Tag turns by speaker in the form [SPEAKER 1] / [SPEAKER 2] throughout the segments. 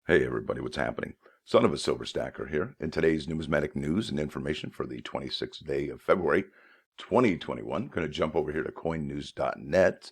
[SPEAKER 1] Hey everybody, what's happening? Son of a silver stacker here. In today's numismatic news and information for the 26th day of February, 2021, going to jump over here to coinnews.net.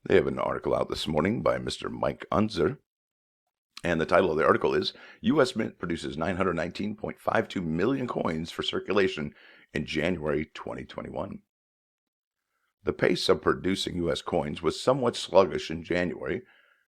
[SPEAKER 1] They have an article out this morning by Mr. Mike Unzer. And the title of the article is, U.S. Mint produces 919.52 million coins for circulation in January 2021. The pace of producing U.S. coins was somewhat sluggish in January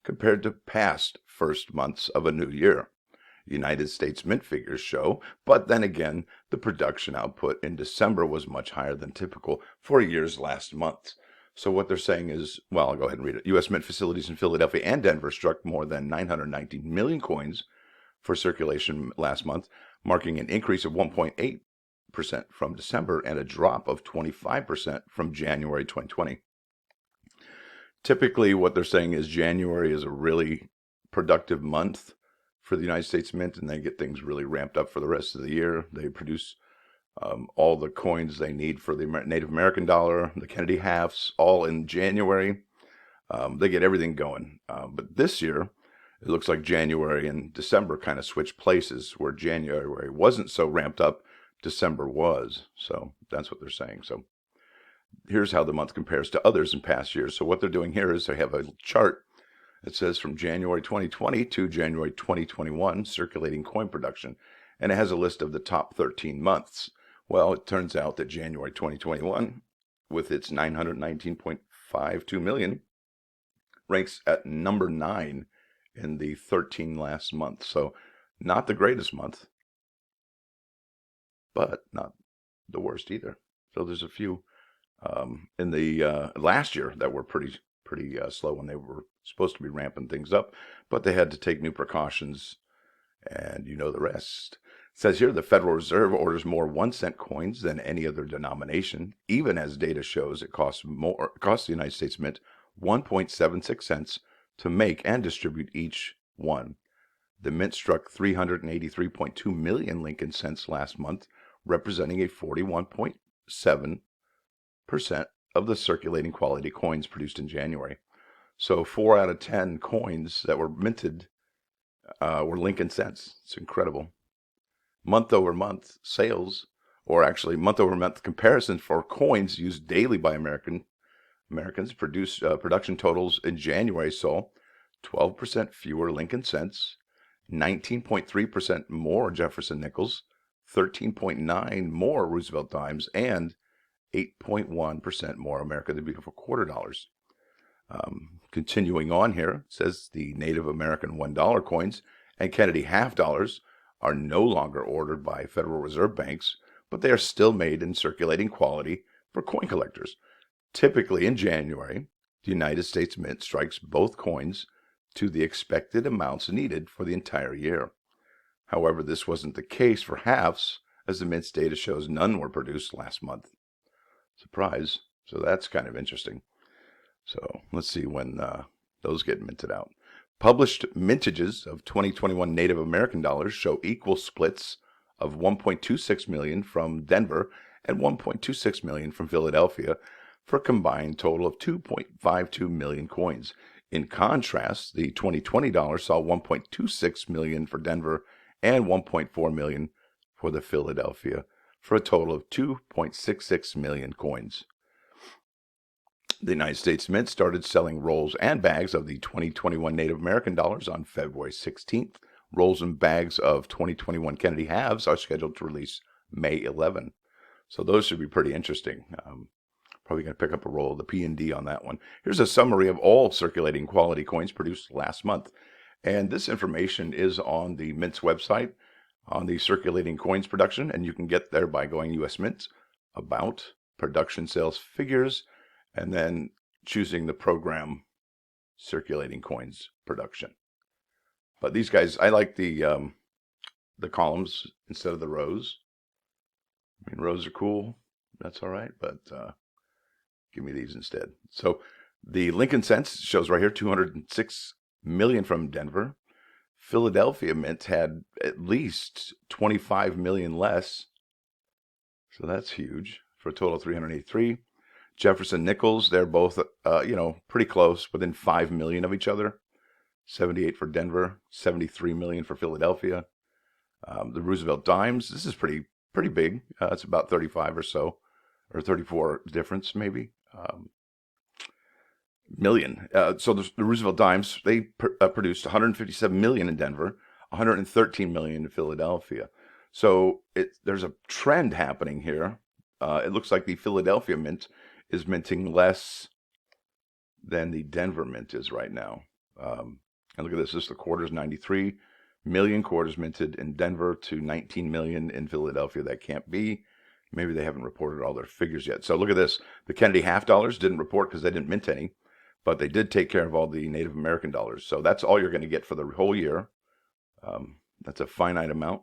[SPEAKER 1] compared to past first months of a new year. United States Mint figures show, but then again, the production output in December was much higher than typical for a year's last month. So what they're saying is, well, I'll go ahead and read it. U.S. Mint facilities in Philadelphia and Denver struck more than 919 million coins for circulation last month, marking an increase of 1.8% from December and a drop of 25% from January 2020. Typically, what they're saying is January is a really productive month for the United States Mint, and they get things really ramped up for the rest of the year. They produce all the coins they need for the Native American dollar, the Kennedy halves, all in January. They get everything going. But this year, it looks like January and December kind of switched places, where January wasn't so ramped up, December was. So that's what they're saying. So here's how the month compares to others in past years. So what they're doing here is they have a chart that says from January 2020 to January 2021 circulating coin production, and it has a list of the top 13 months. Well, it turns out that January 2021, with its 919.52 million, ranks at number 9 in the 13 last months. So not the greatest month, but not the worst either. So there's a few in the last year that were pretty slow when they were supposed to be ramping things up, but they had to take new precautions, and you know the rest. It says here the Federal Reserve orders more 1-cent coins than any other denomination, even as data shows it costs the United States Mint 1.76 cents to make and distribute each one. The Mint struck 383.2 million Lincoln cents last month, representing a 41.7% of the circulating quality coins produced in January. So 4 out of 10 coins that were minted were Lincoln cents. It's incredible. Month-over-month sales, or actually month-over-month comparisons for coins used daily by Americans, production totals in January saw 12% fewer Lincoln cents, 19.3% more Jefferson nickels, 13.9% more Roosevelt dimes, and 8.1% more America the Beautiful quarter dollars. Continuing on here, it says the Native American $1 coins and Kennedy half dollars are no longer ordered by Federal Reserve banks, but they are still made in circulating quality for coin collectors. Typically in January, the United States Mint strikes both coins to the expected amounts needed for the entire year. However, this wasn't the case for halves, as the Mint's data shows none were produced last month. Surprise. So that's kind of interesting. So let's see when those get minted out. Published mintages of 2021 Native American dollars show equal splits of 1.26 million from Denver and 1.26 million from Philadelphia, for a combined total of 2.52 million coins. In contrast, the 2020 dollar saw 1.26 million for Denver and 1.4 million for the Philadelphia, for a total of 2.66 million coins. The United States Mint started selling rolls and bags of the 2021 Native American dollars on February 16th. Rolls and bags of 2021 Kennedy halves are scheduled to release May 11. So those should be pretty interesting. Probably going to pick up a roll of the P&D on that one. Here's a summary of all circulating quality coins produced last month. And this information is on the Mint's website on the circulating coins production, and you can get there by going U.S. Mint, About, Production Sales Figures, and then choosing the program Circulating Coins Production. But these guys, I like the columns instead of the rows. I mean, rows are cool. That's all right, but give me these instead. So the Lincoln cents shows right here 206 million from Denver. Philadelphia Mint had at least 25 million less. So that's huge, for a total of 383. Jefferson nickels, they're both, pretty close, within 5 million of each other. 78 for Denver, 73 million for Philadelphia. The Roosevelt Dimes, this is pretty big. It's about 35 or so, or 34 difference maybe. Million. So the Roosevelt Dimes, they produced 157 million in Denver, 113 million in Philadelphia. So there's a trend happening here. It looks like the Philadelphia Mint is minting less than the Denver Mint is right now. And look at this. This is the quarters, 93 million quarters minted in Denver to 19 million in Philadelphia. That can't be. Maybe they haven't reported all their figures yet. So look at this. The Kennedy half dollars didn't report because they didn't mint any, but they did take care of all the Native American dollars. So that's all you're going to get for the whole year. That's a finite amount.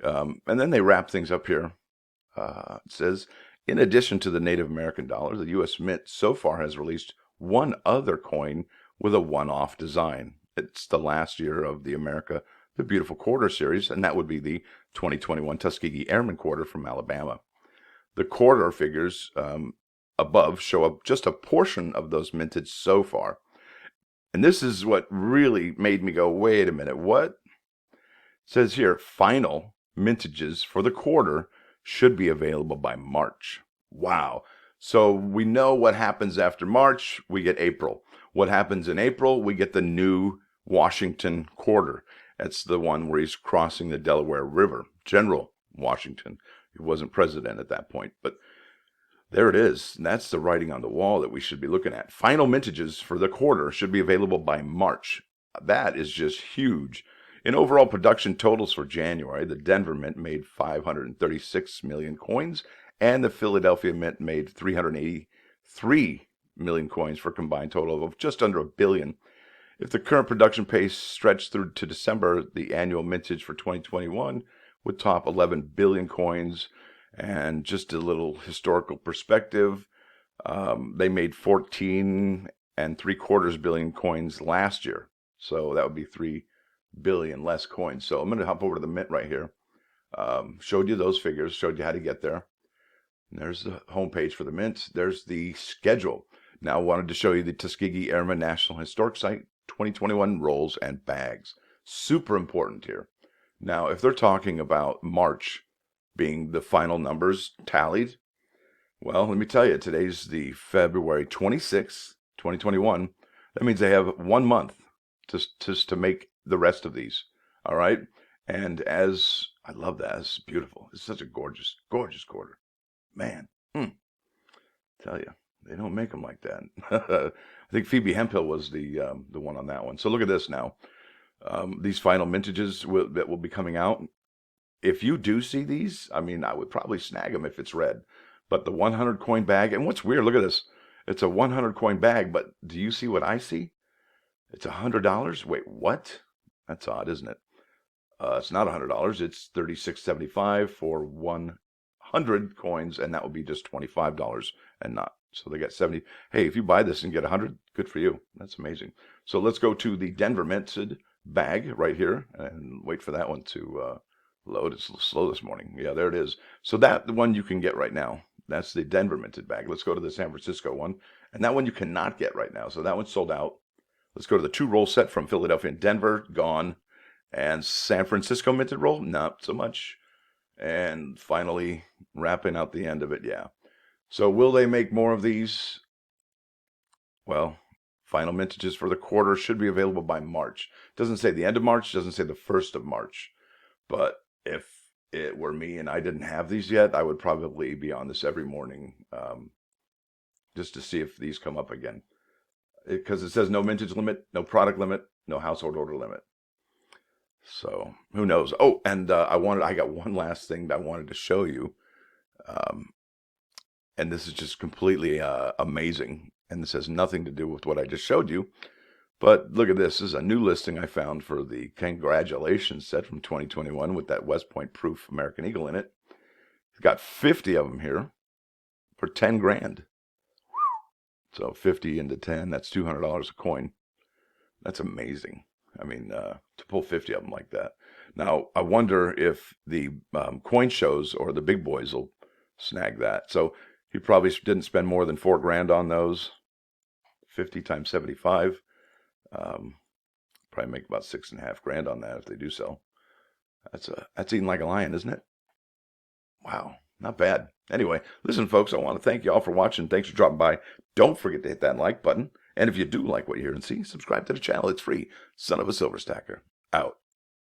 [SPEAKER 1] And then they wrap things up here. It says, in addition to the Native American dollar, the U.S. Mint so far has released one other coin with a one-off design. It's the last year of the America the Beautiful Quarter series, and that would be the 2021 Tuskegee Airmen Quarter from Alabama. The quarter figures above show up just a portion of those minted so far. And this is what really made me go, wait a minute, what? It says here, final mintages for the quarter should be available by March. Wow. So we know what happens after March, we get April. What happens in April, we get the new Washington quarter. That's the one where he's crossing the Delaware River. General Washington. He wasn't president at that point, but there it is. And that's the writing on the wall that we should be looking at. Final mintages for the quarter should be available by March. That is just huge. In overall production totals for January, the Denver Mint made 536 million coins, and the Philadelphia Mint made 383 million coins for a combined total of just under $1 billion. If the current production pace stretched through to December, the annual mintage for 2021 would top 11 billion coins. And just a little historical perspective, they made 14.75 billion coins last year. So that would be 3 billion less coins. So I'm going to hop over to the Mint right here. Showed you those figures, showed you how to get there. And there's the homepage for the Mint. There's the schedule. Now I wanted to show you the Tuskegee Airmen National Historic Site 2021 rolls and bags. Super important here. Now, if they're talking about March being the final numbers tallied, well, let me tell you, today's the February 26th, 2021. That means they have 1 month just to make the rest of these. All right. And as I love that, it's beautiful. It's such a gorgeous, gorgeous quarter. Man, tell you, they don't make them like that. I think Phoebe Hemphill was the one on that one. So look at this now. These final mintages that will be coming out. If you do see these, I mean, I would probably snag them if it's red. But the 100 coin bag, and what's weird, look at this. It's a 100 coin bag, but do you see what I see? It's $100. Wait, what? That's odd, isn't it? It's not $100. It's $36.75 for 100 coins, and that would be just $25 and not. So they got 70. Hey, if you buy this and get 100, good for you. That's amazing. So let's go to the Denver minted bag right here and wait for that one to load. It's a little slow this morning. Yeah, there it is. So that the one you can get right now. That's the Denver minted bag. Let's go to the San Francisco one. And that one you cannot get right now. So that one's sold out. Let's go to the 2-roll set from Philadelphia and Denver. Gone. And San Francisco minted roll. Not so much. And finally, wrapping out the end of it. Yeah. So will they make more of these? Well, final mintages for the quarter should be available by March. Doesn't say the end of March. Doesn't say the 1st of March. But if it were me and I didn't have these yet, I would probably be on this every morning just to see if these come up again. Because it says no mintage limit, no product limit, no household order limit. So who knows? Oh, and I got one last thing that I wanted to show you. And this is just completely amazing. And this has nothing to do with what I just showed you. But look at this. This is a new listing I found for the Congratulations set from 2021 with that West Point Proof American Eagle in it. It's got 50 of them here for 10 grand. So 50 into 10, that's $200 a coin. That's amazing. I mean, to pull 50 of them like that. Now, I wonder if the coin shows or the big boys will snag that. So he probably didn't spend more than 4 grand on those. 50 times 75. Probably make about $6.5 grand on that if they do sell. That's eating like a lion, isn't it? Wow, not bad. Anyway, listen, folks, I want to thank you all for watching. Thanks for dropping by. Don't forget to hit that like button. And if you do like what you hear and see, subscribe to the channel. It's free. Son of a Silver Stacker, out.